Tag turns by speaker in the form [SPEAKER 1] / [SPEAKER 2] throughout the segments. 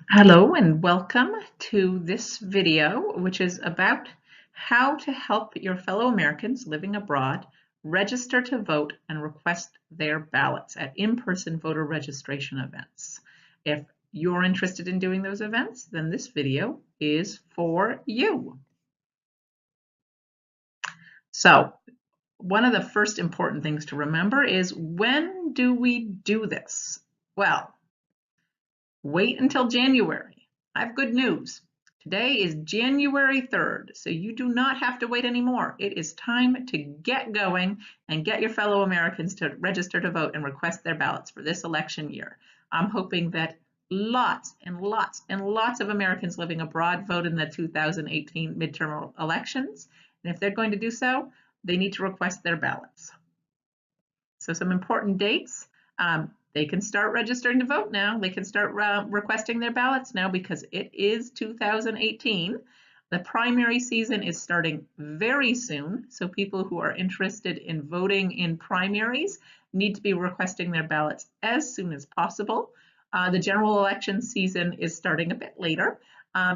[SPEAKER 1] Hello and welcome to this video, which is about how to help your fellow Americans living abroad register to vote and request their ballots at in-person voter registration events. If you're interested in doing those events, then this video is for you. So, one of the first important things to remember is, when do we do this? Well, wait until January. I have good news. Today is January 3rd, so you do not have to wait anymore. It is time to get going and get your fellow Americans to register to vote and request their ballots for this election year. I'm hoping that lots and lots and lots of Americans living abroad vote in the 2018 midterm elections. And if they're going to do so, they need to request their ballots. So some important dates. They can start registering to vote now. They can start requesting their ballots now because it is 2018. The primary season is starting very soon, so people who are interested in voting in primaries need to be requesting their ballots as soon as possible. The general election season is starting a bit later,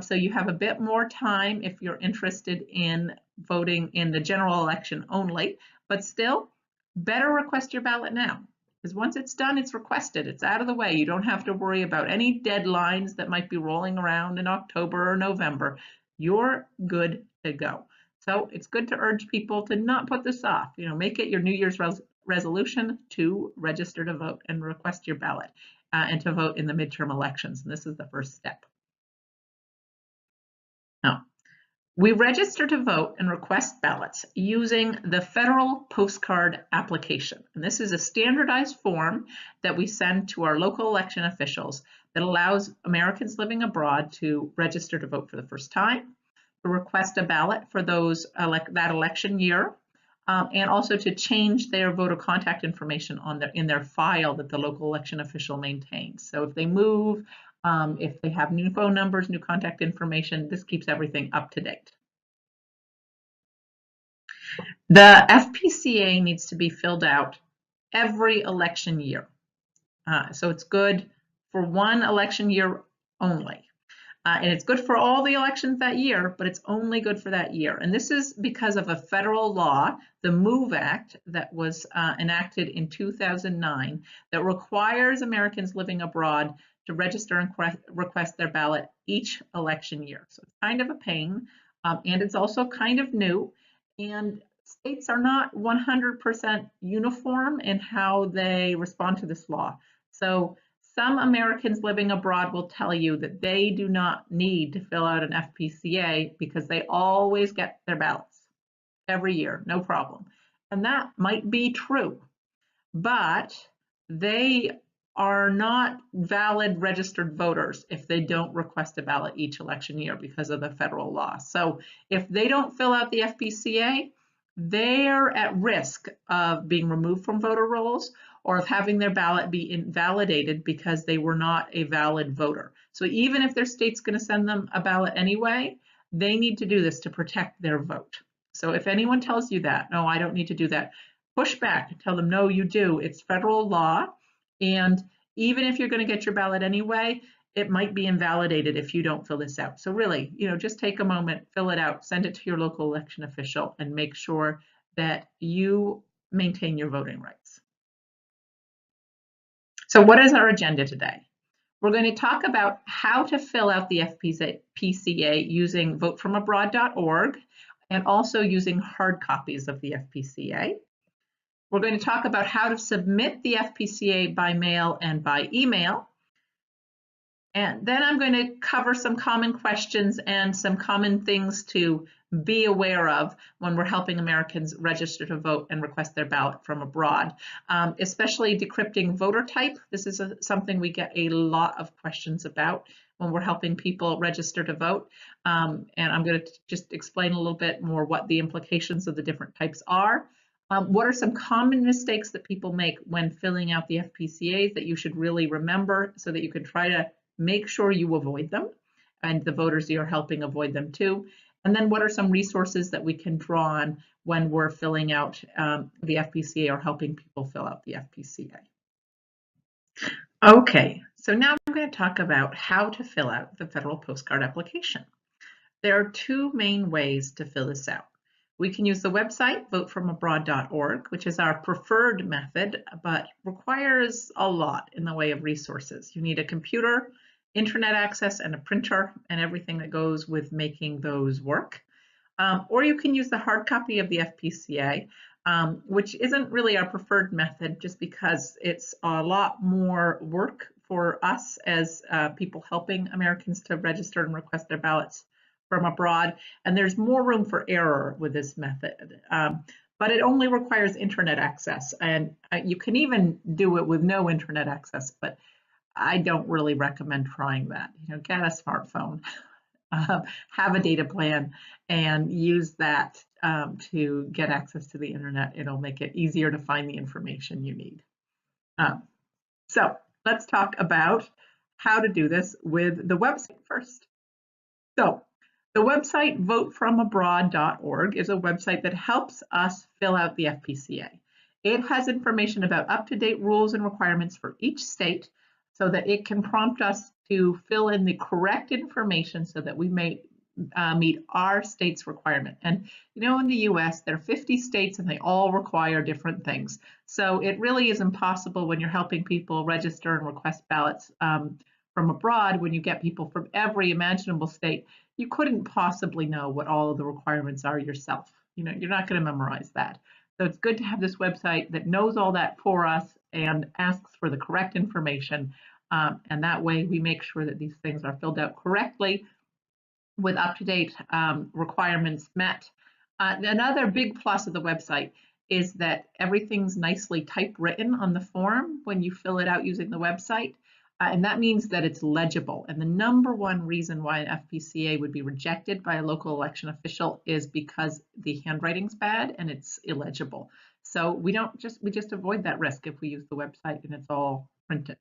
[SPEAKER 1] so you have a bit more time if you're interested in voting in the general election only, but still, better request your ballot now. Because once it's done, it's requested, it's out of the way. You don't have to worry about any deadlines that might be rolling around in October or November. You're good to go. So it's good to urge people to not put this off. Make it your New Year's resolution to register to vote and request your ballot and to vote in the midterm elections. And this is the first step. Now, we register to vote and request ballots using the federal postcard application. And this is a standardized form that we send to our local election officials that allows Americans living abroad to register to vote for the first time, to request a ballot for that election year, and also to change their voter contact information in their file that the local election official maintains. So if they move, if they have new phone numbers, new contact information, this keeps everything up to date. The FPCA needs to be filled out every election year. So it's good for one election year only. And it's good for all the elections that year, but it's only good for that year. And this is because of a federal law, the MOVE Act, that was enacted in 2009, that requires Americans living abroad to register and request their ballot each election year. So it's kind of a pain, and it's also kind of new. And states are not 100% uniform in how they respond to this law. So some Americans living abroad will tell you that they do not need to fill out an FPCA because they always get their ballots every year, no problem. And that might be true, but they are not valid registered voters if they don't request a ballot each election year because of the federal law. So if they don't fill out the FPCA, they're at risk of being removed from voter rolls or of having their ballot be invalidated because they were not a valid voter. So even if their state's going to send them a ballot anyway, they need to do this to protect their vote. So if anyone tells you that, no, I don't need to do that, push back and tell them, no, you do. It's federal law. And even if you're going to get your ballot anyway, it might be invalidated if you don't fill this out. So really, just take a moment, fill it out, send it to your local election official, and make sure that you maintain your voting rights. So what is our agenda today? We're going to talk about how to fill out the FPCA using votefromabroad.org and also using hard copies of the FPCA. We're going to talk about how to submit the FPCA by mail and by email. And then I'm going to cover some common questions and some common things to be aware of when we're helping Americans register to vote and request their ballot from abroad, especially decrypting voter type. This is something we get a lot of questions about when we're helping people register to vote. And I'm going to just explain a little bit more what the implications of the different types are. What are some common mistakes that people make when filling out the FPCAs that you should really remember so that you can try to make sure you avoid them and the voters you're helping avoid them too. And then what are some resources that we can draw on when we're filling out the FPCA or helping people fill out the FPCA. Okay, so now I'm going to talk about how to fill out the federal postcard application. There are two main ways to fill this out. We can use the website votefromabroad.org, which is our preferred method, but requires a lot in the way of resources. You need a computer, internet access, and a printer, and everything that goes with making those work. Or you can use the hard copy of the FPCA, which isn't really our preferred method just because it's a lot more work for us as people helping Americans to register and request their ballots from abroad, and there's more room for error with this method. But it only requires internet access, and you can even do it with no internet access, but I don't really recommend trying that. Get a smartphone, have a data plan, and use that to get access to the internet. It'll make it easier to find the information you need. So let's talk about how to do this with the website first. So the website votefromabroad.org is a website that helps us fill out the FPCA. It has information about up-to-date rules and requirements for each state so that it can prompt us to fill in the correct information so that we may meet our state's requirement. And in the US, there are 50 states and they all require different things. So it really is impossible when you're helping people register and request ballots from abroad, when you get people from every imaginable state. You couldn't possibly know what all of the requirements are yourself. You're not going to memorize that. So it's good to have this website that knows all that for us and asks for the correct information. And that way we make sure that these things are filled out correctly with up-to-date requirements met. Another big plus of the website is that everything's nicely typewritten on the form when you fill it out using the website. And that means that it's legible. And the number one reason why an FPCA would be rejected by a local election official is because the handwriting's bad and it's illegible. So we just avoid that risk if we use the website and it's all printed.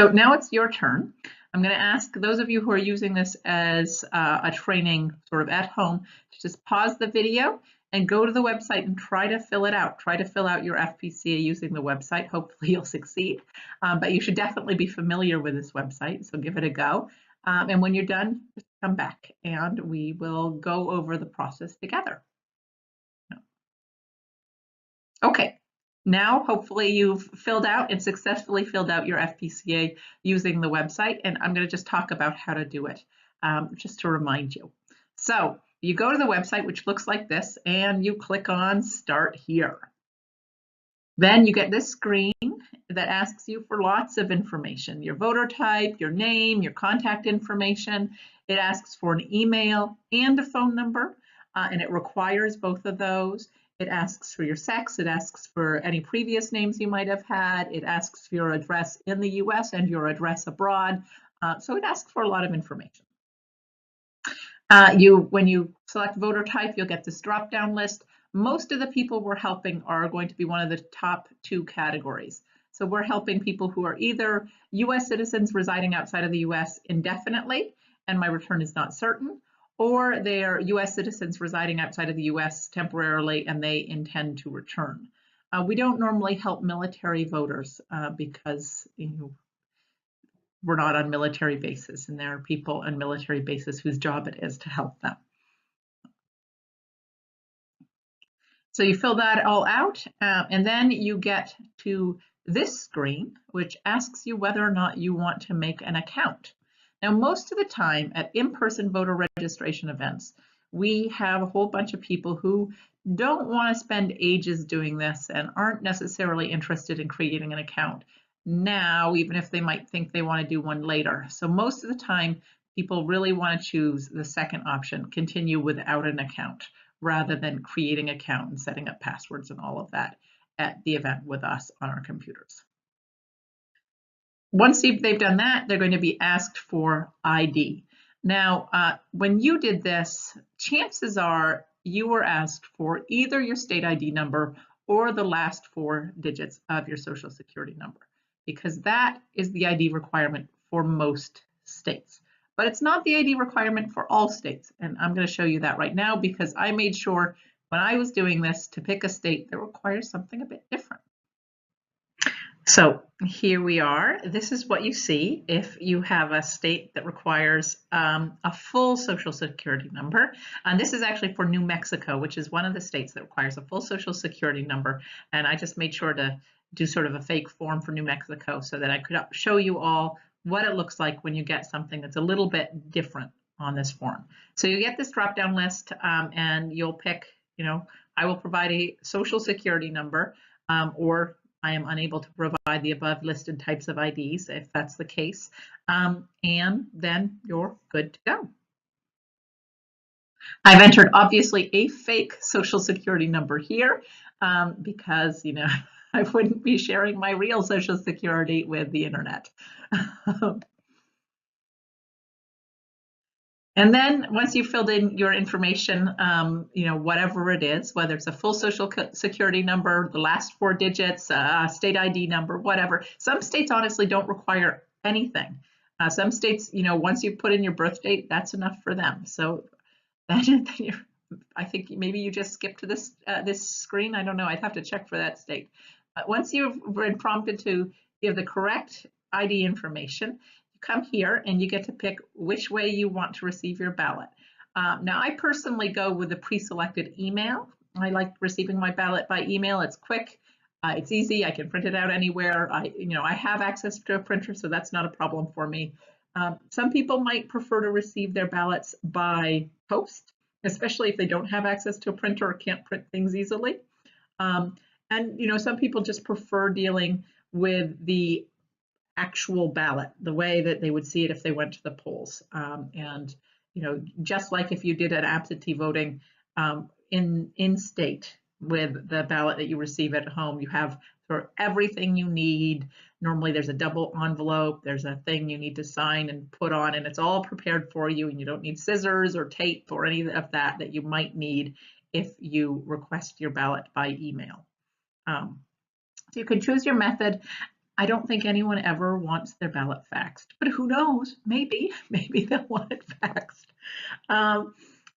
[SPEAKER 1] So now it's your turn. I'm going to ask those of you who are using this as a training sort of at home to just pause the video and go to the website and try to fill it out. Try to fill out your FPCA using the website. Hopefully you'll succeed, but you should definitely be familiar with this website, so give it a go. And when you're done, just come back and we will go over the process together. Okay, now hopefully you've filled out and successfully filled out your FPCA using the website, and I'm going to just talk about how to do it, just to remind you. So you go to the website, which looks like this, and you click on Start Here. Then you get this screen that asks you for lots of information, your voter type, your name, your contact information. It asks for an email and a phone number, and it requires both of those. It asks for your sex. It asks for any previous names you might have had. It asks for your address in the US and your address abroad. So it asks for a lot of information. When you select voter type, you'll get this drop-down list. Most of the people we're helping are going to be one of the top two categories. So we're helping people who are either US citizens residing outside of the US indefinitely, and my return is not certain, or they're US citizens residing outside of the US temporarily and they intend to return. We don't normally help military voters because we're not on military bases, and there are people on military bases whose job it is to help them. So you fill that all out, and then you get to this screen, which asks you whether or not you want to make an account. Now, most of the time at in-person voter registration events, we have a whole bunch of people who don't want to spend ages doing this and aren't necessarily interested in creating an account now, even if they might think they want to do one later. So most of the time, people really want to choose the second option, continue without an account, rather than creating an account and setting up passwords and all of that at the event with us on our computers. Once they've done that, they're going to be asked for ID. Now, when you did this, chances are you were asked for either your state ID number or the last 4 digits of your Social Security number, because that is the ID requirement for most states. But it's not the ID requirement for all states, and I'm going to show you that right now because I made sure when I was doing this to pick a state that requires something a bit different. So here we are. This is what you see if you have a state that requires a full Social Security number. And this is actually for New Mexico, which is one of the states that requires a full Social Security number. And I just made sure to do sort of a fake form for New Mexico so that I could show you all what it looks like when you get something that's a little bit different on this form. So you get this drop-down list and you'll pick, I will provide a Social Security number or I am unable to provide the above listed types of IDs if that's the case, and then you're good to go. I've entered obviously a fake Social Security number here because, I wouldn't be sharing my real Social Security with the internet. And then once you've filled in your information, whatever it is, whether it's a full Social Security number, the last 4 digits, state ID number, whatever. Some states honestly don't require anything. Some states, once you put in your birth date, that's enough for them. So then I think maybe you just skip to this screen. I don't know. I'd have to check for that state. But once you've been prompted to give the correct ID information, come here and you get to pick which way you want to receive your ballot. Now, I personally go with the pre-selected email. I like receiving my ballot by email. It's quick, it's easy. I can print it out anywhere. I have access to a printer, so that's not a problem for me. Some people might prefer to receive their ballots by post, especially if they don't have access to a printer or can't print things easily. And some people just prefer dealing with the actual ballot, the way that they would see it if they went to the polls. And just like if you did an absentee voting in state with the ballot that you receive at home, you have for everything you need. Normally there's a double envelope, there's a thing you need to sign and put on, and it's all prepared for you, and you don't need scissors or tape or any of that you might need if you request your ballot by email. So you can choose your method. I don't think anyone ever wants their ballot faxed, but who knows? Maybe they'll want it faxed.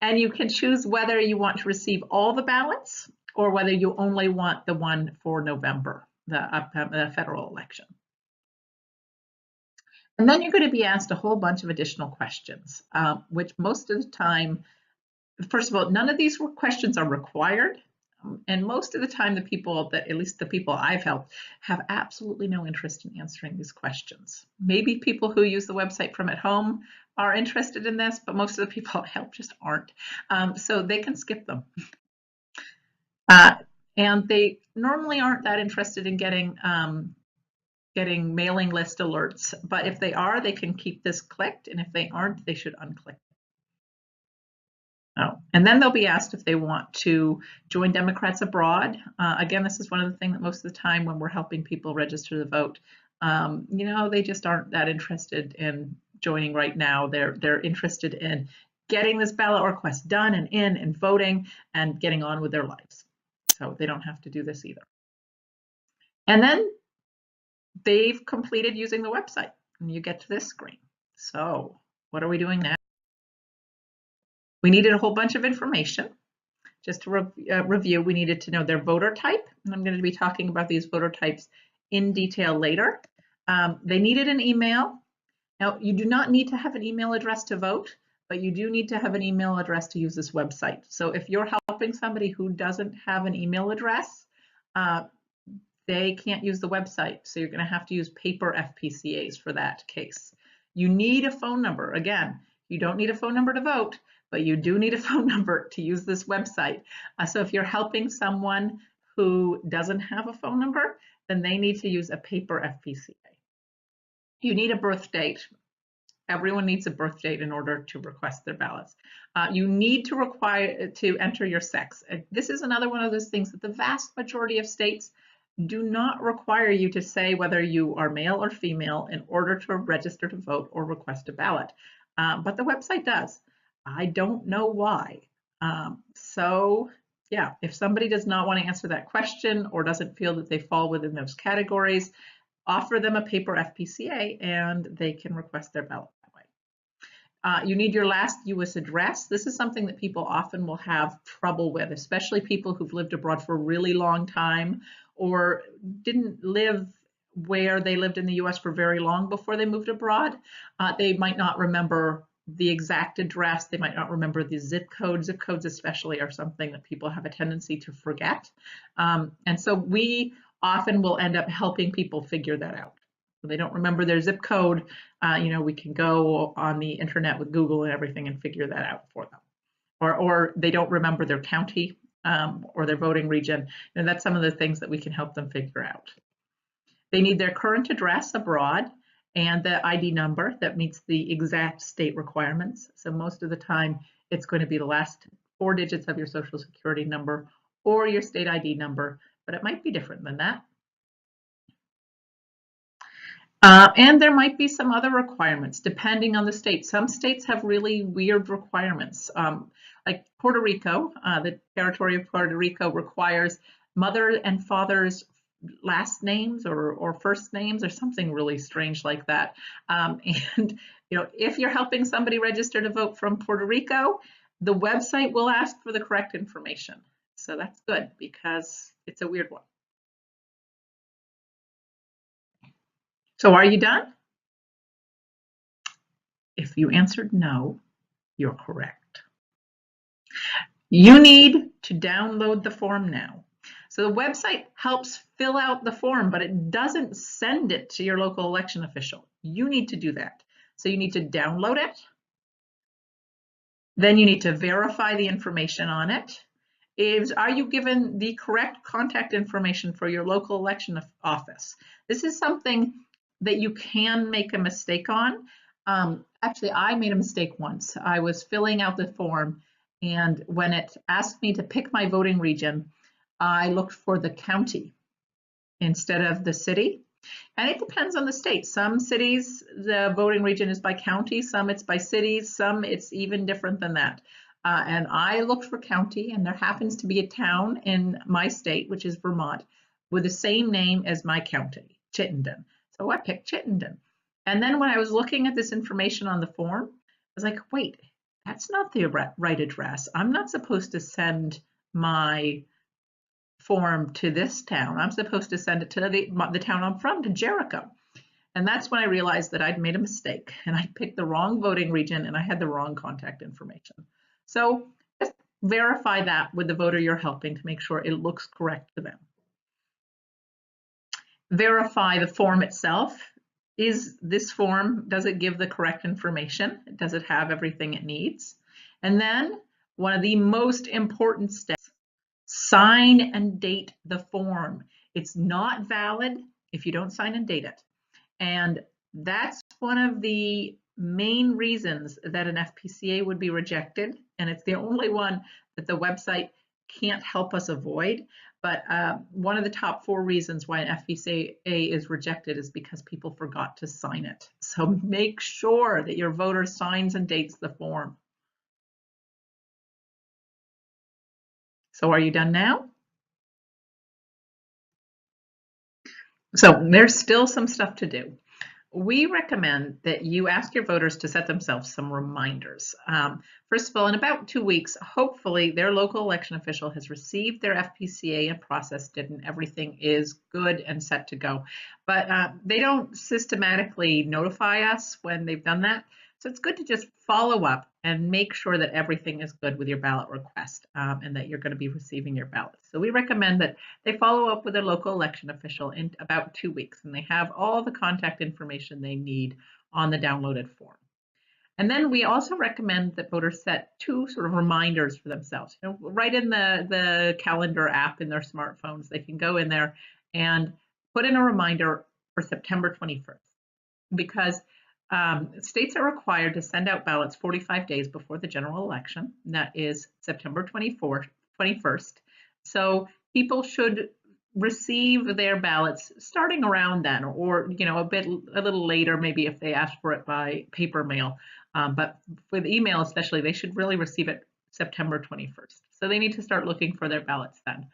[SPEAKER 1] And you can choose whether you want to receive all the ballots or whether you only want the one for November, the federal election. And then you're going to be asked a whole bunch of additional questions, which most of the time, first of all, none of these questions are required. And most of the time, the people that, at least the people I've helped, have absolutely no interest in answering these questions. Maybe people who use the website from at home are interested in this, but most of the people I help just aren't. So they can skip them. And they normally aren't that interested in getting mailing list alerts. But if they are, they can keep this clicked. And if they aren't, they should unclick. Oh, and then they'll be asked if they want to join Democrats Abroad. Again, this is one of the things that most of the time when we're helping people register to vote, they just aren't that interested in joining right now. They're interested in getting this ballot request done and in and voting and getting on with their lives. So they don't have to do this either. And then they've completed using the website and you get to this screen. So what are we doing now? We needed a whole bunch of information. Just to review, we needed to know their voter type, and I'm going to be talking about these voter types in detail later. They needed an email. Now, you do not need to have an email address to vote, but you do need to have an email address to use this website. So if you're helping somebody who doesn't have an email address, they can't use the website. So you're going to have to use paper FPCAs for that case. You need a phone number. Again, you don't need a phone number to vote, but you do need a phone number to use this website. So if you're helping someone who doesn't have a phone number, then they need to use a paper FPCA. You need a birth date. Everyone needs a birth date in order to request their ballots. You need to enter your sex. This is another one of those things that the vast majority of states do not require you to say whether you are male or female in order to register to vote or request a ballot. But the website does. I don't know why. So yeah, if somebody does not want to answer that question or doesn't feel that they fall within those categories, offer them a paper FPCA and they can request their ballot that way. You need your last US address. This is something that people often will have trouble with, especially people who've lived abroad for a really long time or didn't live where they lived in the US for very long before they moved abroad. They might not remember the exact address. They might not remember the zip code. Zip codes especially are something that people have a tendency to forget. And so we often will end up helping people figure that out. If they don't remember their zip code, we can go on the internet with Google and everything and figure that out for them. Or they don't remember their county or their voting region. And that's some of the things that we can help them figure out. They need their current address abroad and the ID number that meets the exact state requirements. So most of the time, it's going to be the last 4 digits of your social security number or your state ID number, but it might be different than that. And there might be some other requirements depending on the state. Some states have really weird requirements. Like Puerto Rico, the territory of Puerto Rico requires mother and father's last names or first names or something really strange like that. And if you're helping somebody register to vote from Puerto Rico, the website will ask for the correct information. So that's good because it's a weird one. So are you done? If you answered no, you're correct. You need to download the form now. So the website helps fill out the form, but it doesn't send it to your local election official. You need to do that. So you need to download it. Then you need to verify the information on it. Are you given the correct contact information for your local election office? This is something that you can make a mistake on. Actually, I made a mistake once. I was filling out the form, and when it asked me to pick my voting region, I looked for the county instead of the city. And it depends on the state. Some cities, the voting region is by county, some it's by cities, some it's even different than that. And I looked for county, and there happens to be a town in my state, which is Vermont, with the same name as my county, Chittenden. So I picked Chittenden. And then when I was looking at this information on the form, I was like, wait, that's not the right address. I'm not supposed to send my form to this town. I'm supposed to send it to the town I'm from, to Jericho. And that's when I realized that I'd made a mistake and I picked the wrong voting region and I had the wrong contact information. So just verify that with the voter you're helping to make sure it looks correct to them. Verify the form itself. Is this form, does it give the correct information? Does it have everything it needs? And then one of the most important steps, sign and date the form. It's not valid if you don't sign and date it. And that's one of the main reasons that an FPCA would be rejected. And it's the only one that the website can't help us avoid. But one of the top 4 reasons why an FPCA is rejected is because people forgot to sign it. So make sure that your voter signs and dates the form. So are you done now? So there's still some stuff to do. We recommend that you ask your voters to set themselves some reminders. First of all, in about 2 weeks, hopefully their local election official has received their FPCA and processed it, and everything is good and set to go. But they don't systematically notify us when they've done that. So it's good to just follow up and make sure that everything is good with your ballot request and that you're going to be receiving your ballots. So we recommend that they follow up with their local election official in about 2 weeks, and they have all the contact information they need on the downloaded form. And then we also recommend that voters set 2 sort of reminders for themselves. Right in the calendar app in their smartphones, they can go in there and put in a reminder for September 21st, because states are required to send out ballots 45 days before the general election. That is September 21st. So people should receive their ballots starting around then, or a little later, maybe if they ask for it by paper mail. But with email especially, they should really receive it September 21st. So they need to start looking for their ballots then.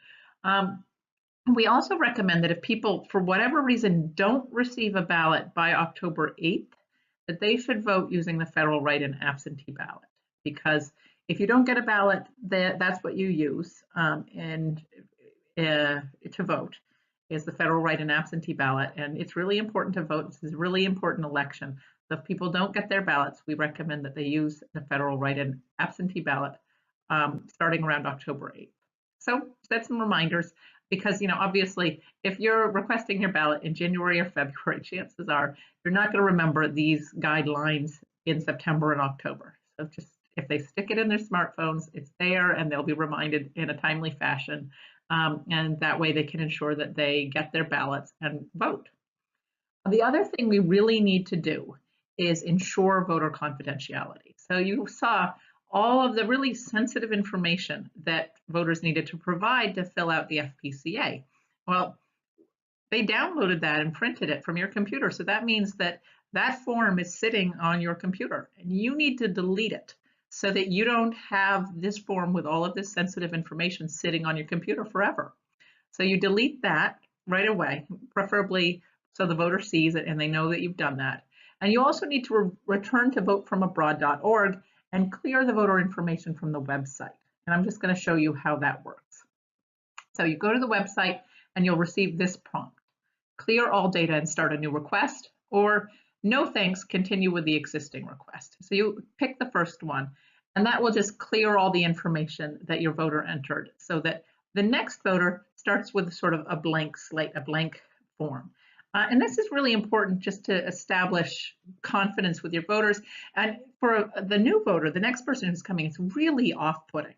[SPEAKER 1] We also recommend that if people, for whatever reason, don't receive a ballot by October 8th, that they should vote using the federal write-in absentee ballot, because if you don't get a ballot, that's what you use to vote. is the federal write-in absentee ballot, and it's really important to vote. This is a really important election. So if people don't get their ballots, we recommend that they use the federal write-in absentee ballot starting around October 8th. So set some reminders, because obviously if you're requesting your ballot in January or February, chances are you're not going to remember these guidelines in September and October. So just if they stick it in their smartphones, it's there and they'll be reminded in a timely fashion. And that way they can ensure that they get their ballots and vote. The other thing we really need to do is ensure voter confidentiality. So you saw all of the really sensitive information that voters needed to provide to fill out the FPCA. Well, they downloaded that and printed it from your computer. So that means that that form is sitting on your computer and you need to delete it so that you don't have this form with all of this sensitive information sitting on your computer forever. So you delete that right away, preferably so the voter sees it and they know that you've done that. And you also need to return to votefromabroad.org and clear the voter information from the website. And I'm just going to show you how that works. So you go to the website and you'll receive this prompt: clear all data and start a new request, or no thanks, continue with the existing request. So you pick the first one, and that will just clear all the information that your voter entered so that the next voter starts with sort of a blank slate, a blank form. And this is really important just to establish confidence with your voters. And for the new voter, the next person who's coming, it's really off-putting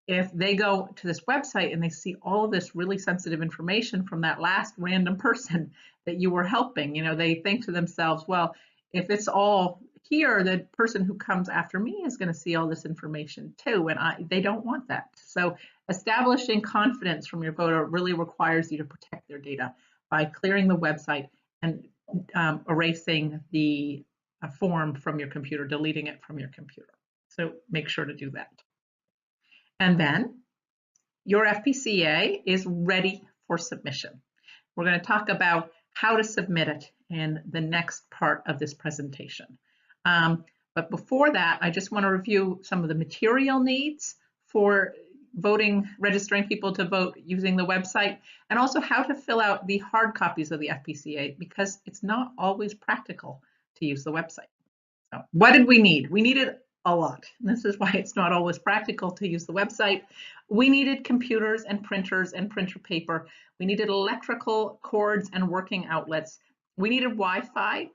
[SPEAKER 1] if they go to this website and they see all of this really sensitive information from that last random person that you were helping. They think to themselves, well, if it's all here, the person who comes after me is going to see all this information too, and they don't want that. So establishing confidence from your voter really requires you to protect their data by clearing the website and erasing the form from your computer, deleting it from your computer. So make sure to do that. And then your FPCA is ready for submission. We're going to talk about how to submit it in the next part of this presentation. But before that, I just want to review some of the material needs for voting, registering people to vote using the website, and also how to fill out the hard copies of the FPCA, because it's not always practical to use the website. So what did we need? We needed a lot. And this is why it's not always practical to use the website. We needed computers and printers and printer paper. We needed electrical cords and working outlets. We needed Wi-Fi.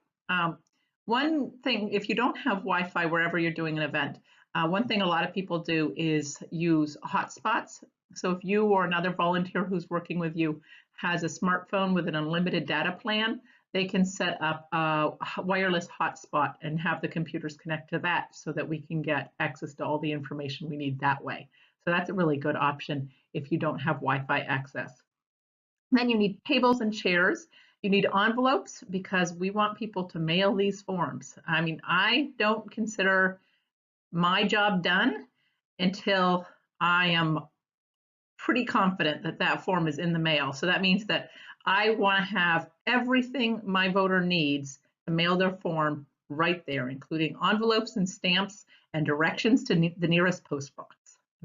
[SPEAKER 1] One thing, if you don't have Wi-Fi wherever you're doing an event, one thing a lot of people do is use hotspots. So if you or another volunteer who's working with you has a smartphone with an unlimited data plan, they can set up a wireless hotspot and have the computers connect to that so that we can get access to all the information we need that way. So that's a really good option if you don't have Wi-Fi access. Then you need tables and chairs. You need envelopes because we want people to mail these forms. I mean, I don't consider my job done until I am pretty confident that that form is in the mail. So that means that I want to have everything my voter needs to mail their form right there, including envelopes and stamps and directions to the nearest post box.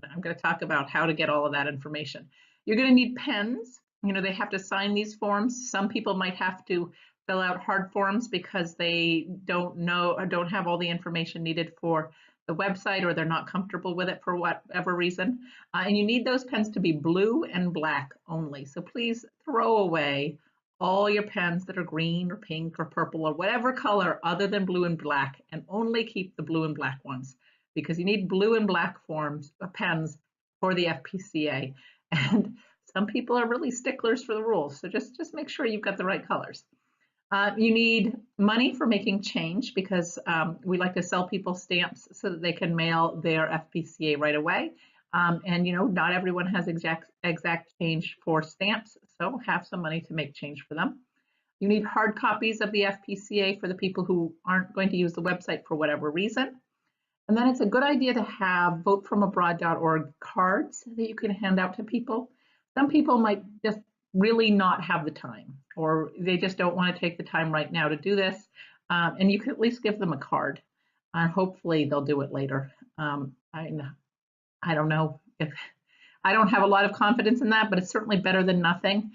[SPEAKER 1] And I'm going to talk about how to get all of that information. You're going to need pens. They have to sign these forms. Some people might have to fill out hard forms because they don't know or don't have all the information needed for the website, or they're not comfortable with it for whatever reason. And you need those pens to be blue and black only. So please throw away all your pens that are green or pink or purple or whatever color other than blue and black, and only keep the blue and black ones, because you need blue and black pens for the FPCA. And some people are really sticklers for the rules. So just make sure you've got the right colors. You need money for making change, because we like to sell people stamps so that they can mail their FPCA right away. And not everyone has exact change for stamps, so have some money to make change for them. You need hard copies of the FPCA for the people who aren't going to use the website for whatever reason. And then it's a good idea to have votefromabroad.org cards that you can hand out to people. Some people might just really not have the time, or they just don't want to take the time right now to do this. And you can at least give them a card, and hopefully they'll do it later. I don't know if I don't have a lot of confidence in that, but it's certainly better than nothing.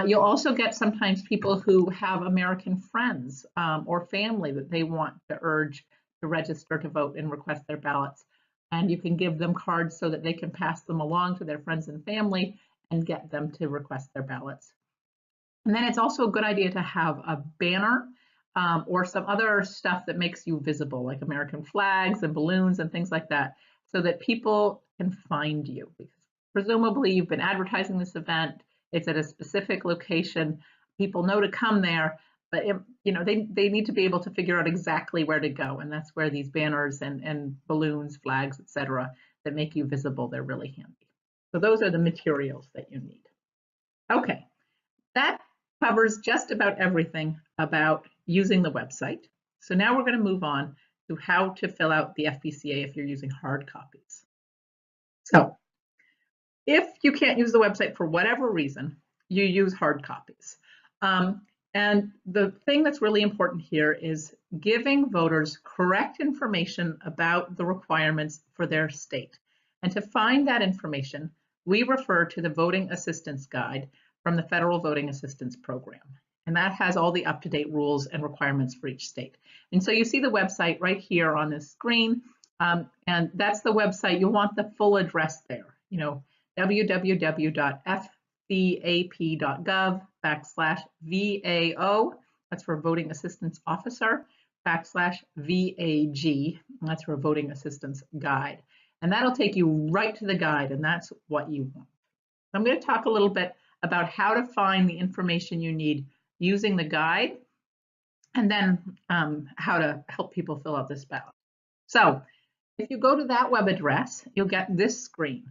[SPEAKER 1] You'll also get sometimes people who have American friends or family that they want to urge to register to vote and request their ballots. And you can give them cards so that they can pass them along to their friends and family and get them to request their ballots. And then it's also a good idea to have a banner or some other stuff that makes you visible, like American flags and balloons and things like that, so that people can find you. Because presumably you've been advertising this event, it's at a specific location, people know to come there, but they need to be able to figure out exactly where to go. And that's where these banners and balloons, flags, etc., that make you visible, they're really handy. So those are the materials that you need. Okay, that covers just about everything about using the website. So now we're going to move on to how to fill out the FPCA if you're using hard copies. So if you can't use the website for whatever reason, you use hard copies. And the thing that's really important here is giving voters correct information about the requirements for their state. And to find that information, we refer to the Voting Assistance Guide from the Federal Voting Assistance Program. And that has all the up-to-date rules and requirements for each state. And so you see the website right here on this screen, and that's the website. You want the full address there, www.fvap.gov/VAO, that's for Voting Assistance Officer, /VAG, that's for Voting Assistance Guide. And that'll take you right to the guide, and that's what you want. I'm going to talk a little bit about how to find the information you need using the guide, and then how to help people fill out this ballot. So if you go to that web address, you'll get this screen.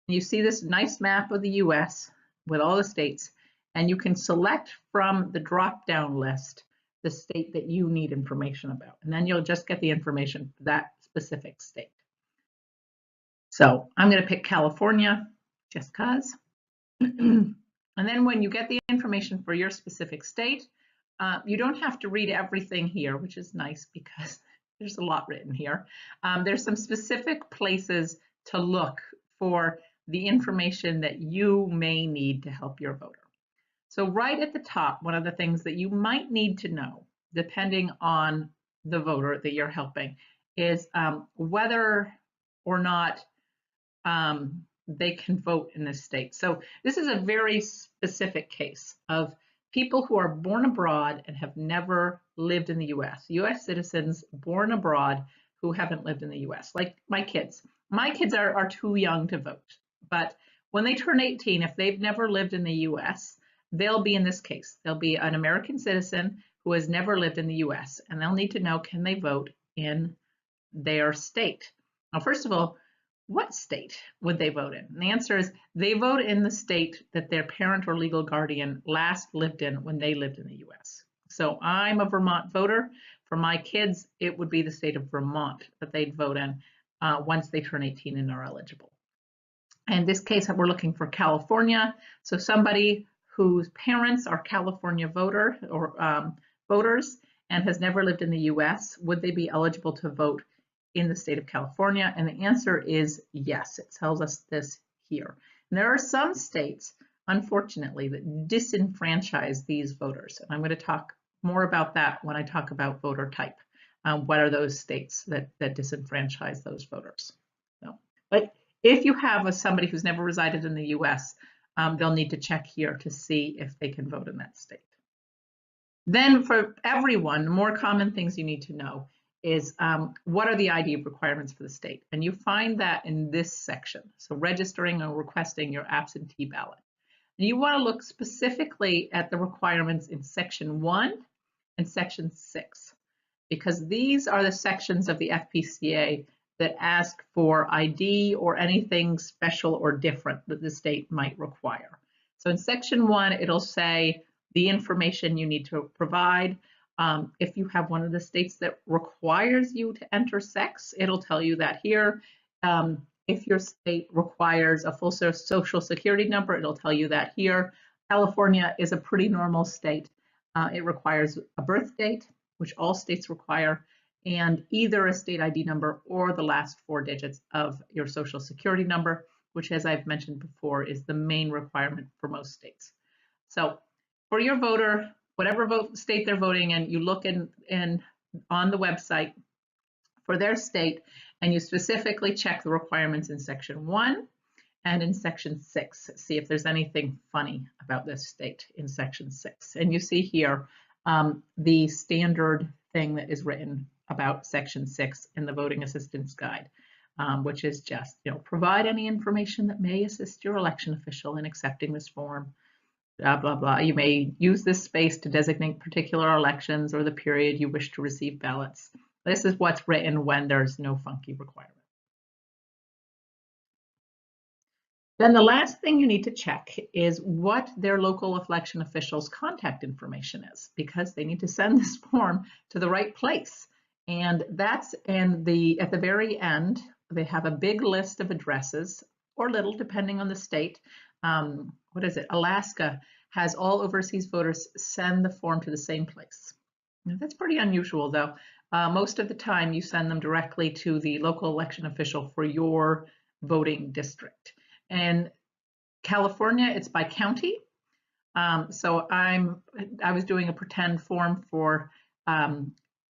[SPEAKER 1] You see this nice map of the US with all the states, and you can select from the drop-down list the state that you need information about, and then you'll just get the information for that specific state. So I'm going to pick California just because. And then when you get the information for your specific state, you don't have to read everything here, which is nice because there's a lot written here. There's some specific places to look for the information that you may need to help your voter. So right at the top, one of the things that you might need to know, depending on the voter that you're helping, is whether or not they can vote in this state. So this is a very specific case of people who are born abroad and have never lived in the US, US citizens born abroad who haven't lived in the US, like my kids. My kids are too young to vote, but when they turn 18, if they've never lived in the US, they'll be in this case. They'll be an American citizen who has never lived in the US, and they'll need to know, can they vote in their state? Now, first of all, what state would they vote in? And the answer is they vote in the state that their parent or legal guardian last lived in when they lived in the US. So I'm a Vermont voter. For my kids, it would be the state of Vermont that they'd vote in once they turn 18 and are eligible. In this case, we're looking for California. So somebody whose parents are California voter or voters and has never lived in the US, would they be eligible to vote in the state of California? And the answer is yes. It tells us this here. And there are some states, unfortunately, that disenfranchise these voters. And I'm going to talk more about that when I talk about voter type. What are those states that disenfranchise those voters? So, but if you have somebody who's never resided in the US, they'll need to check here to see if they can vote in that state. Then for everyone, more common things you need to know is what are the ID requirements for the state? And you find that in this section. So registering or requesting your absentee ballot. And you want to look specifically at the requirements in section 1 and section 6, because these are the sections of the FPCA that ask for ID or anything special or different that the state might require. So in section 1, it'll say the information you need to provide. If you have one of the states that requires you to enter sex, it'll tell you that here. If your state requires a full social security number, it'll tell you that here. California is a pretty normal state. It requires a birth date, which all states require, and either a state ID number or the last 4 digits of your social security number, which, as I've mentioned before, is the main requirement for most states. So for your voter, whatever state they're voting in, you look in on the website for their state, and you specifically check the requirements in Section 1 and in Section 6. See if there's anything funny about this state in Section 6. And you see here the standard thing that is written about Section 6 in the Voting Assistance Guide, which is just, provide any information that may assist your election official in accepting this form. Blah, blah, blah. You may use this space to designate particular elections or the period you wish to receive ballots. This is what's written when there's no funky requirement. Then the last thing you need to check is what their local election official's contact information is, because they need to send this form to the right place. And that's at the very end, they have a big list of addresses, or little, depending on the state. What is it? Alaska has all overseas voters send the form to the same place. Now, that's pretty unusual, though. Most of the time, you send them directly to the local election official for your voting district. In California, it's by county. So I was doing a pretend form for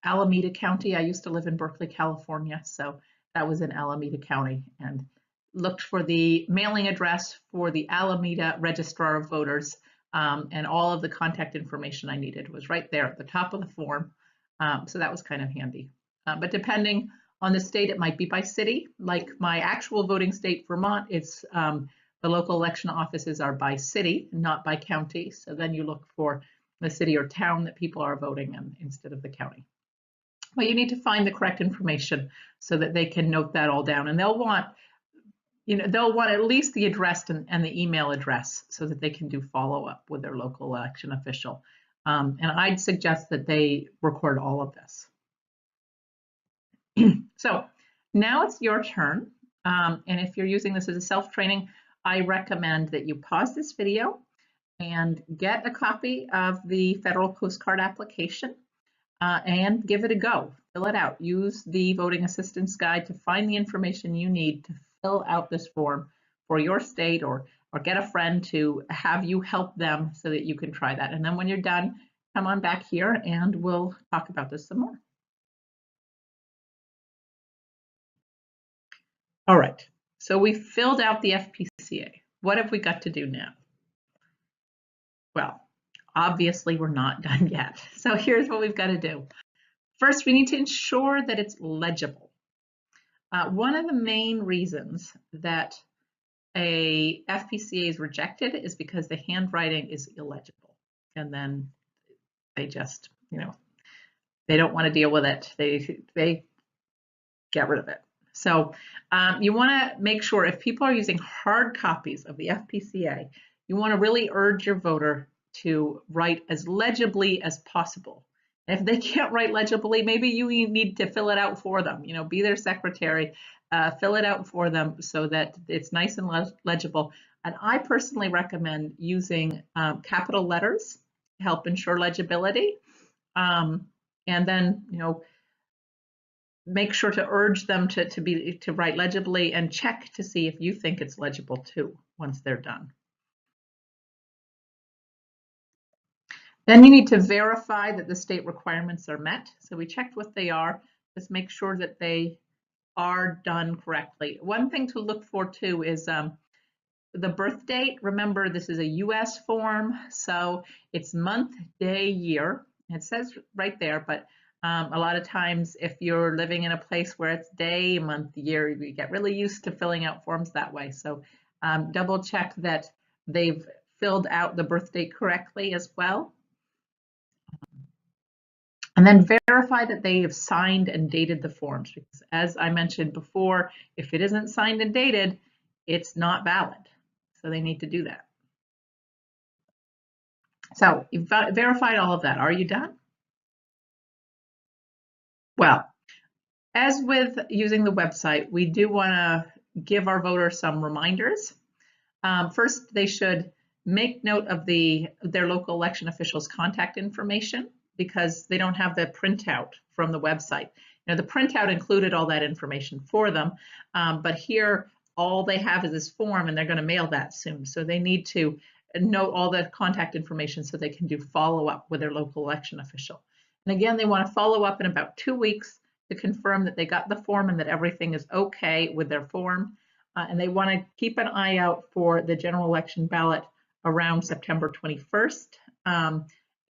[SPEAKER 1] Alameda County. I used to live in Berkeley, California, so that was in Alameda County, and looked for the mailing address for the Alameda Registrar of Voters, and all of the contact information I needed was right there at the top of the form. So that was kind of handy. But depending on the state, it might be by city. Like my actual voting state, Vermont, it's the local election offices are by city, not by county. So then you look for the city or town that people are voting in instead of the county. Well, you need to find the correct information so that they can note that all down, and they'll want at least the address and the email address so that they can do follow-up with their local election official. And I'd suggest that they record all of this. So now it's your turn. And if you're using this as a self-training, I recommend that you pause this video and get a copy of the federal postcard application and give it a go. Fill it out. Use the voting assistance guide to find the information you need to fill out this form for your state, or get a friend to have you help them so that you can try that. And then when you're done, come on back here and we'll talk about this some more. All right, so we filled out the FPCA. What have we got to do now? Well, obviously we're not done yet. So here's what we've got to do. First, we need to ensure that it's legible. One of the main reasons that a FPCA is rejected is because the handwriting is illegible. And then they just, they don't want to deal with it. They get rid of it. So you want to make sure, if people are using hard copies of the FPCA, you want to really urge your voter to write as legibly as possible. And if they can't write legibly, maybe you need to fill it out for them. Be their secretary, fill it out for them so that it's nice and legible. And I personally recommend using capital letters to help ensure legibility. And then, make sure to urge them to write legibly, and check to see if you think it's legible too once they're done. Then you need to verify that the state requirements are met. So we checked what they are. Just make sure that they are done correctly. One thing to look for too is the birth date. Remember, this is a US form, so it's month, day, year. It says right there, but a lot of times if you're living in a place where it's day, month, year, you get really used to filling out forms that way. So double check that they've filled out the birth date correctly as well. And then verify that they have signed and dated the forms, because as I mentioned before, if it isn't signed and dated, it's not valid. So they need to do that. So you've verified all of that. Are you done? Well, as with using the website, we do want to give our voters some reminders. First, they should make note of their local election official's contact information, because they don't have the printout from the website. The printout included all that information for them, but here all they have is this form, and they're going to mail that soon. So they need to know all the contact information so they can do follow-up with their local election official. And again, they want to follow up in about 2 weeks to confirm that they got the form and that everything is okay with their form. And they want to keep an eye out for the general election ballot around September 21st.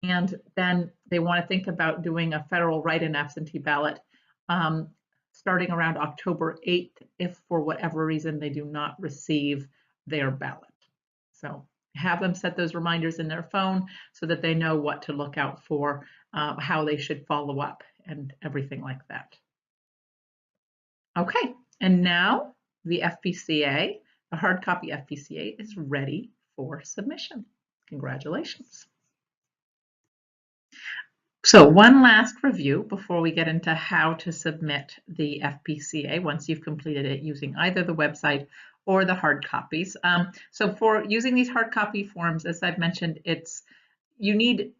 [SPEAKER 1] And then they want to think about doing a federal write-in absentee ballot starting around October 8th, if for whatever reason they do not receive their ballot. So have them set those reminders in their phone so that they know what to look out for, how they should follow up and everything like that. Okay, and now the FPCA, the hard copy FPCA, is ready for submission. Congratulations. So one last review before we get into how to submit the FPCA once you've completed it using either the website or the hard copies. So for using these hard copy forms, as I've mentioned, you need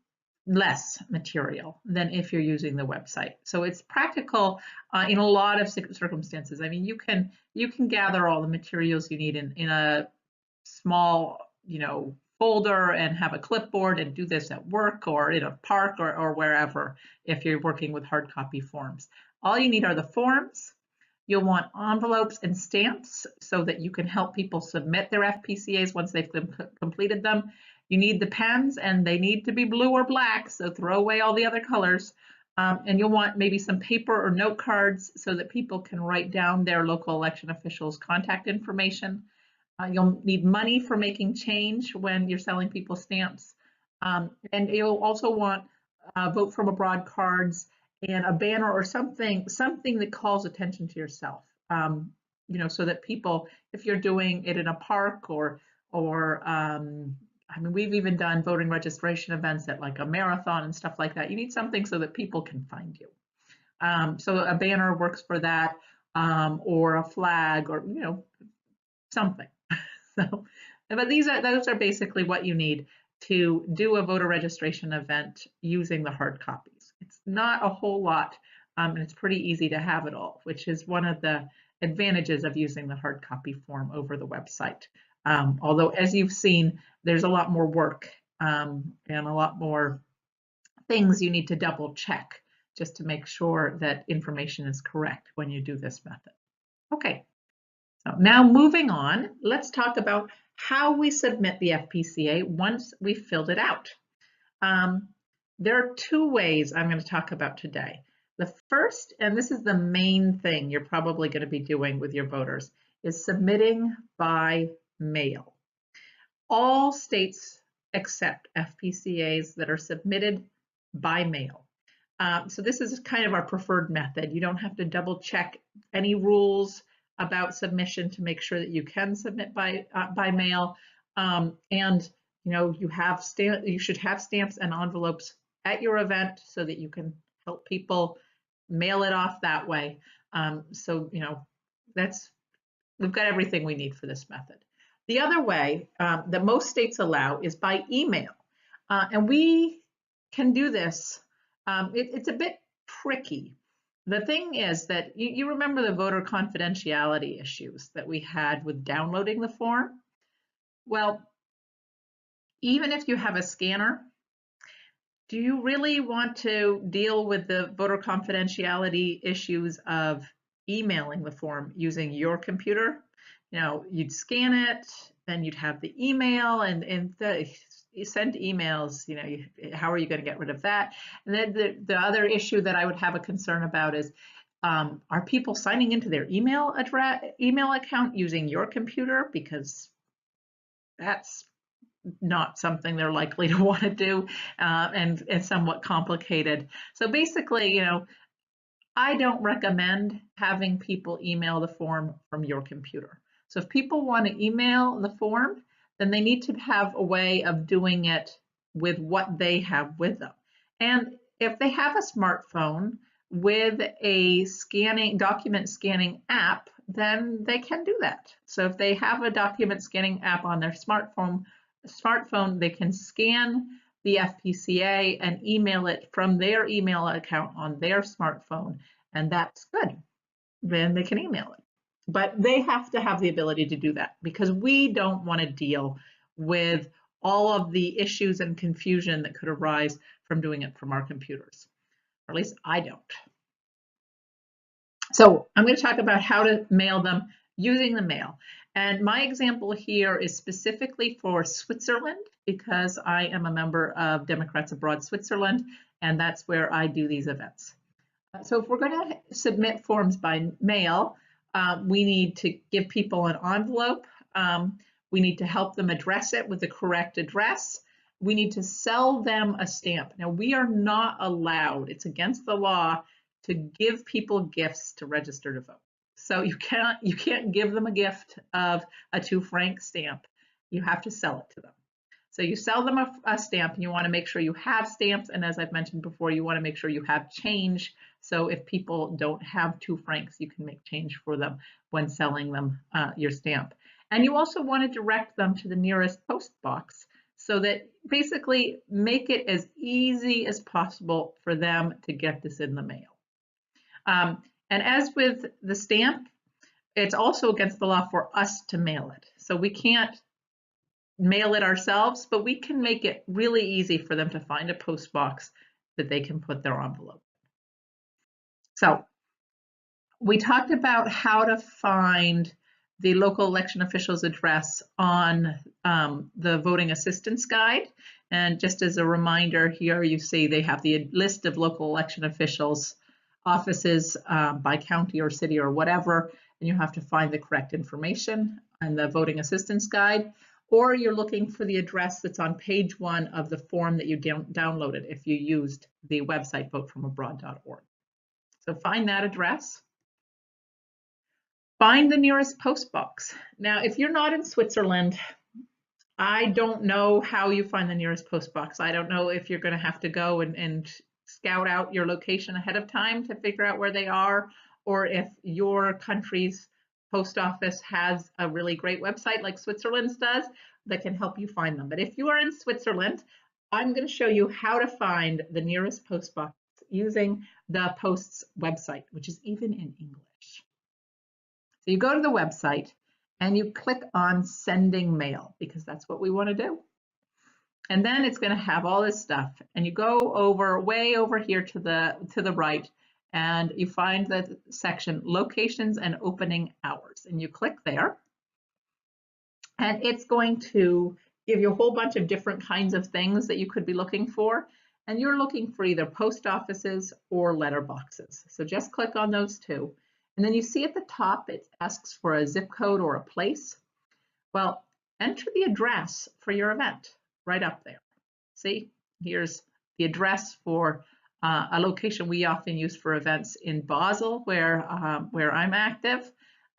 [SPEAKER 1] less material than if you're using the website. So it's practical in a lot of circumstances. I mean, you can gather all the materials you need in a small, folder and have a clipboard and do this at work or in a park or wherever if you're working with hard copy forms. All you need are the forms. You'll want envelopes and stamps so that you can help people submit their FPCAs once they've completed them. You need the pens, and they need to be blue or black, so throw away all the other colors. And you'll want maybe some paper or note cards so that people can write down their local election officials' contact information. You'll need money for making change when you're selling people stamps. And you'll also want vote from abroad cards and a banner or something that calls attention to yourself. So that people, if you're doing it in a park or I mean, we've even done voting registration events at like a marathon and stuff like that. You need something so that people can find you. So a banner works for that, or a flag, or something. So, but those are basically what you need to do a voter registration event using the hard copies. It's not a whole lot, and it's pretty easy to have it all, which is one of the advantages of using the hard copy form over the website. Although, as you've seen, there's a lot more work and a lot more things you need to double check just to make sure that information is correct when you do this method. Okay. So now moving on, let's talk about how we submit the FPCA once we've filled it out. There are 2 ways I'm going to talk about today. The first, and this is the main thing you're probably going to be doing with your voters, is submitting by mail. All states accept FPCAs that are submitted by mail. So this is kind of our preferred method. You don't have to double check any rules about submission to make sure that you can submit by mail. And you should have stamps and envelopes at your event so that you can help people mail it off that way. We've got everything we need for this method. The other way that most states allow is by email. And we can do this. It's a bit tricky. The thing is that you remember the voter confidentiality issues that we had with downloading the form? Well, even if you have a scanner, do you really want to deal with the voter confidentiality issues of emailing the form using your computer? You'd scan it, then you'd have the email, and you send emails, how are you going to get rid of that? And then the other issue that I would have a concern about is, are people signing into their email account using your computer? Because that's not something they're likely to want to do, and it's somewhat complicated. So basically, I don't recommend having people email the form from your computer. So if people want to email the form, then they need to have a way of doing it with what they have with them. And if they have a smartphone with a document scanning app, then they can do that. So if they have a document scanning app on their smartphone, they can scan the FPCA and email it from their email account on their smartphone, and that's good. Then they can email it. But they have to have the ability to do that because we don't want to deal with all of the issues and confusion that could arise from doing it from our computers. Or at least I don't. So I'm going to talk about how to mail them using the mail. And my example here is specifically for Switzerland because I am a member of Democrats Abroad Switzerland, and that's where I do these events. So if we're going to submit forms by mail, we need to give people an envelope. We need to help them address it with the correct address. We need to sell them a stamp. Now, we are not allowed, it's against the law, to give people gifts to register to vote. So you can't give them a gift of a 2 franc stamp. You have to sell it to them. So you sell them a stamp, and you want to make sure you have stamps. And as I've mentioned before, you want to make sure you have change. So if people don't have 2 francs, you can make change for them when selling them your stamp. And you also want to direct them to the nearest post box so that basically make it as easy as possible for them to get this in the mail. And as with the stamp, it's also against the law for us to mail it. So we can't mail it ourselves, but we can make it really easy for them to find a post box that they can put their envelope. So we talked about how to find the local election official's address on the voting assistance guide. And just as a reminder, here you see they have the list of local election officials offices by county or city or whatever, and you have to find the correct information on the voting assistance guide, or you're looking for the address that's on page 1 of the form that you downloaded if you used the website votefromabroad.org. So find that address. Find the nearest post box. Now, if you're not in Switzerland, I don't know how you find the nearest post box. I don't know if you're going to have to go and scout out your location ahead of time to figure out where they are, or if your country's post office has a really great website like Switzerland's does that can help you find them. But if you are in Switzerland, I'm going to show you how to find the nearest post box using the Post's website, which is even in English. So you go to the website and you click on sending mail because that's what we want to do. And then it's going to have all this stuff, and you go over way over here to the right, and you find the section locations and opening hours, and you click there, and it's going to give you a whole bunch of different kinds of things that you could be looking for, and you're looking for either post offices or letter boxes. So just click on those two, and then you see at the top it asks for a zip code or a place. Well, enter the address for your event right up there. See, here's the address for a location we often use for events in Basel, where I'm active.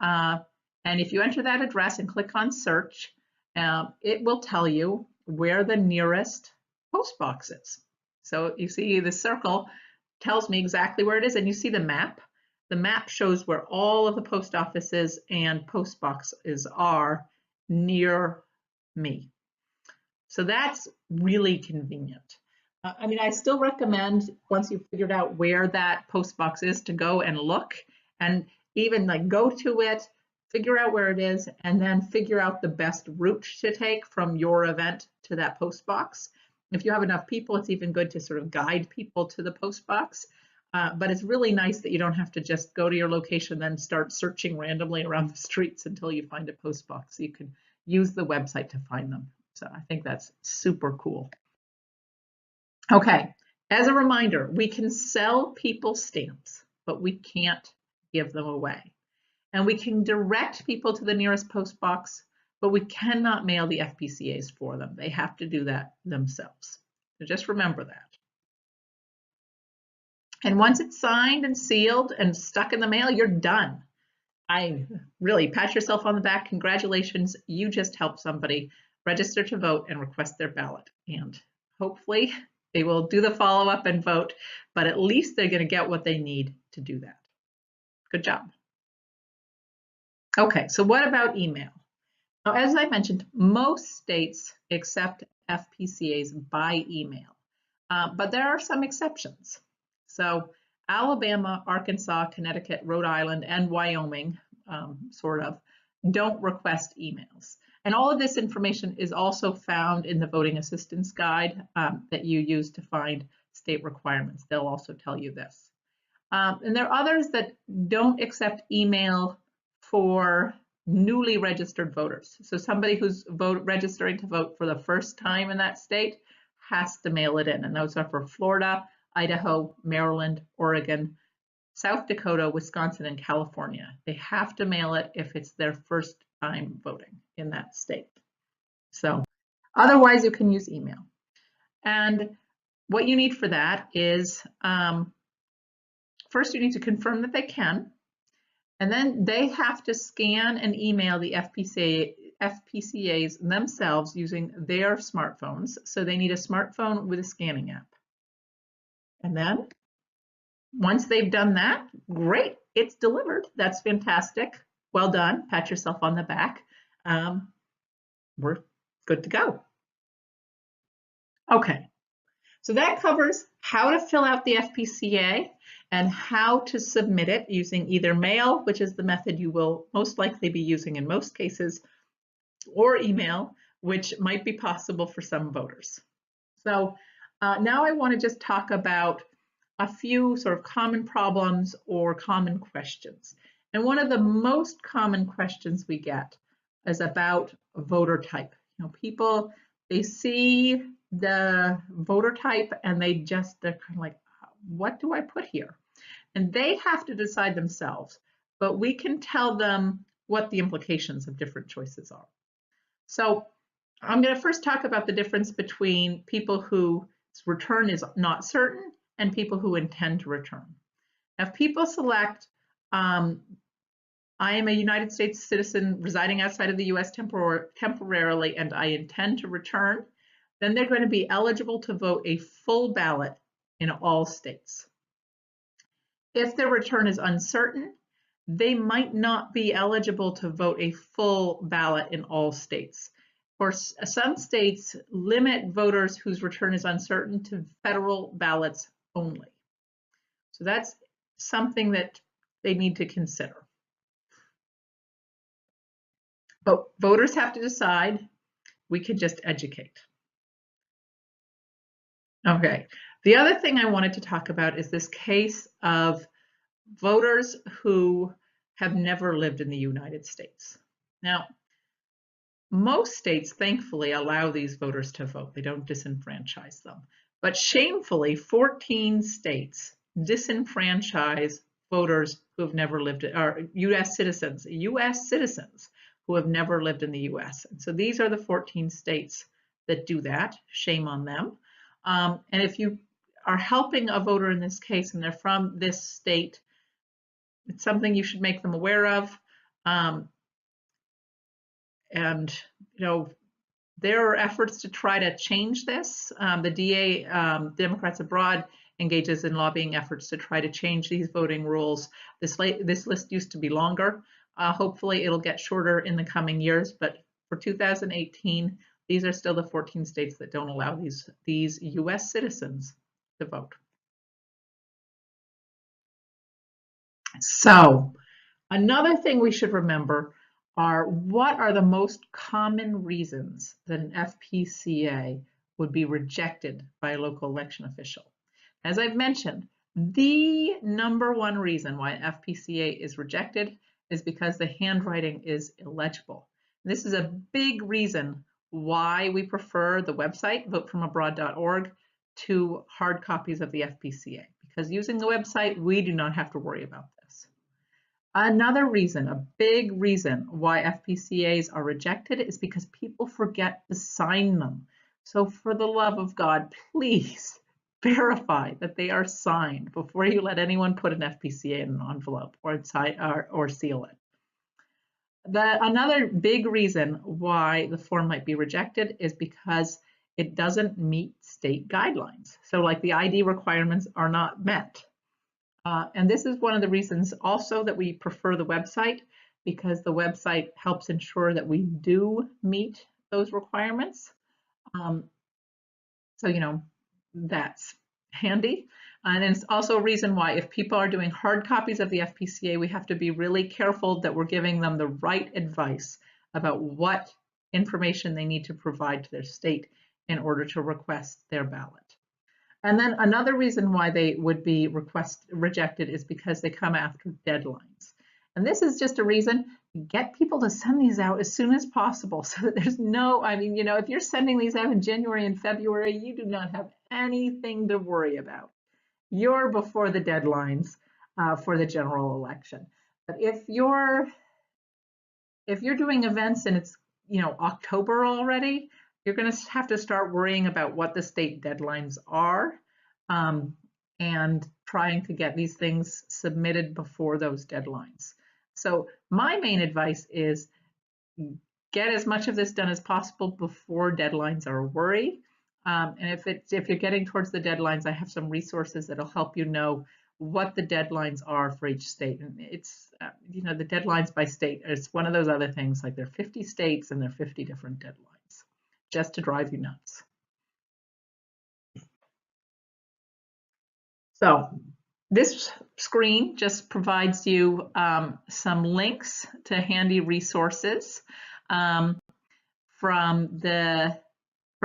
[SPEAKER 1] And if you enter that address and click on search, it will tell you where the nearest post box is. So you see the circle tells me exactly where it is, and you see the map. The map shows where all of the post offices and post boxes are near me. So that's really convenient. I mean, I still recommend once you've figured out where that post box is to go and look and even like go to it, figure out where it is, and then figure out the best route to take from your event to that post box. If you have enough people, it's even good to sort of guide people to the post box. But it's really nice that you don't have to just go to your location and start searching randomly around the streets until you find a post box. So you can use the website to find them. So I think that's super cool. Okay, as a reminder, we can sell people stamps, but we can't give them away. And we can direct people to the nearest post box, but we cannot mail the FPCAs for them. They have to do that themselves. So just remember that. And once it's signed and sealed and stuck in the mail, you're done. I really pat yourself on the back. Congratulations, you just helped somebody register to vote and request their ballot. And hopefully they will do the follow-up and vote, but at least they're going to get what they need to do that. Good job. Okay, so what about email? Now, as I mentioned, most states accept FPCAs by email, but there are some exceptions. So Alabama, Arkansas, Connecticut, Rhode Island, and Wyoming, sort of, don't request emails. And all of this information is also found in the voting assistance guide that you use to find state requirements. They'll also tell you this. And there are others that don't accept email for newly registered voters. So somebody who's registering to vote for the first time in that state has to mail it in. And those are for Florida, Idaho, Maryland, Oregon, South Dakota, Wisconsin, and California. They have to mail it if it's their first time voting in that state. So otherwise you can use email. And what you need for that is, first you need to confirm that they can, and then they have to scan and email the FPCAs themselves using their smartphones. So they need a smartphone with a scanning app. And then once they've done that, great, it's delivered. That's fantastic. Well done. Pat yourself on the back. We're good to go. Okay, so that covers how to fill out the FPCA and how to submit it using either mail, which is the method you will most likely be using in most cases, or email, which might be possible for some voters. So now I want to just talk about a few sort of common problems or common questions. And one of the most common questions we get is about voter type. You know, people, they see the voter type and they're kind of like, what do I put here? And they have to decide themselves, but we can tell them what the implications of different choices are. So I'm going to first talk about the difference between people whose return is not certain and people who intend to return. Now, if people select, I am a United States citizen residing outside of the US temporarily and I intend to return, then they're going to be eligible to vote a full ballot in all states. If their return is uncertain, they might not be eligible to vote a full ballot in all states. Of course, some states limit voters whose return is uncertain to federal ballots only. So that's something that they need to consider. But voters have to decide. We could just educate. Okay, the other thing I wanted to talk about is this case of voters who have never lived in the United States. Now, most states, thankfully, allow these voters to vote. They don't disenfranchise them. But shamefully, 14 states disenfranchise voters who have never lived, or US citizens who have never lived in the US. And so these are the 14 states that do that. Shame on them. And if you are helping a voter in this case and they're from this state, it's something you should make them aware of. And, you know, there are efforts to try to change this. The DA, Democrats Abroad, engages in lobbying efforts to try to change these voting rules. This list used to be longer. Hopefully it'll get shorter in the coming years, but for 2018, these are still the 14 states that don't allow these US citizens to vote. So another thing we should remember are what are the most common reasons that an FPCA would be rejected by a local election official. As I've mentioned, the #1 reason why an FPCA is rejected is because the handwriting is illegible. This is a big reason why we prefer the website, votefromabroad.org, to hard copies of the FPCA, because using the website, we do not have to worry about this. Another reason, a big reason why FPCAs are rejected is because people forget to sign them. So for the love of God, please verify that they are signed before you let anyone put an FPCA in an envelope or seal it. Another big reason why the form might be rejected is because it doesn't meet state guidelines. So like the ID requirements are not met. And this is one of the reasons also that we prefer the website, because the website helps ensure that we do meet those requirements. So, you know, that's handy. And it's also a reason why if people are doing hard copies of the FPCA, we have to be really careful that we're giving them the right advice about what information they need to provide to their state in order to request their ballot. And then another reason why they would be rejected is because they come after deadlines. And this is just a reason, get people to send these out as soon as possible so that there's no, I mean, you know, if you're sending these out in January and February, you do not have anything to worry about. You're before the deadlines for the general election. But if you're doing events and it's, you know, October already, you're going to have to start worrying about what the state deadlines are and trying to get these things submitted before those deadlines. So my main advice is get as much of this done as possible before deadlines are a worry. And if you're getting towards the deadlines, I have some resources that'll help you know what the deadlines are for each state. And it's, you know, the deadlines by state, it's one of those other things, like there are 50 states and there are 50 different deadlines, just to drive you nuts. So this screen just provides you some links to handy resources from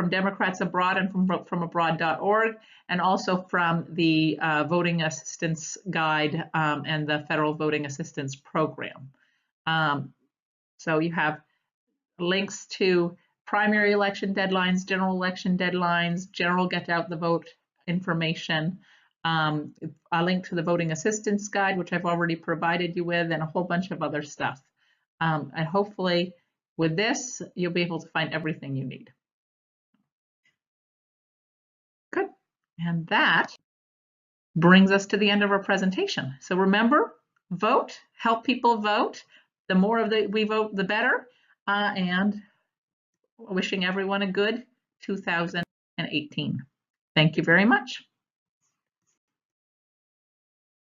[SPEAKER 1] Democrats Abroad and from abroad.org, and also from the Voting Assistance Guide and the Federal Voting Assistance Program. So you have links to primary election deadlines, general election deadlines, general get out the vote information, a link to the Voting Assistance Guide, which I've already provided you with, and a whole bunch of other stuff. And hopefully with this, you'll be able to find everything you need. Good. And that brings us to the end of our presentation. So remember, vote, help people vote. The more of we vote, the better. And wishing everyone a good 2018. Thank you very much.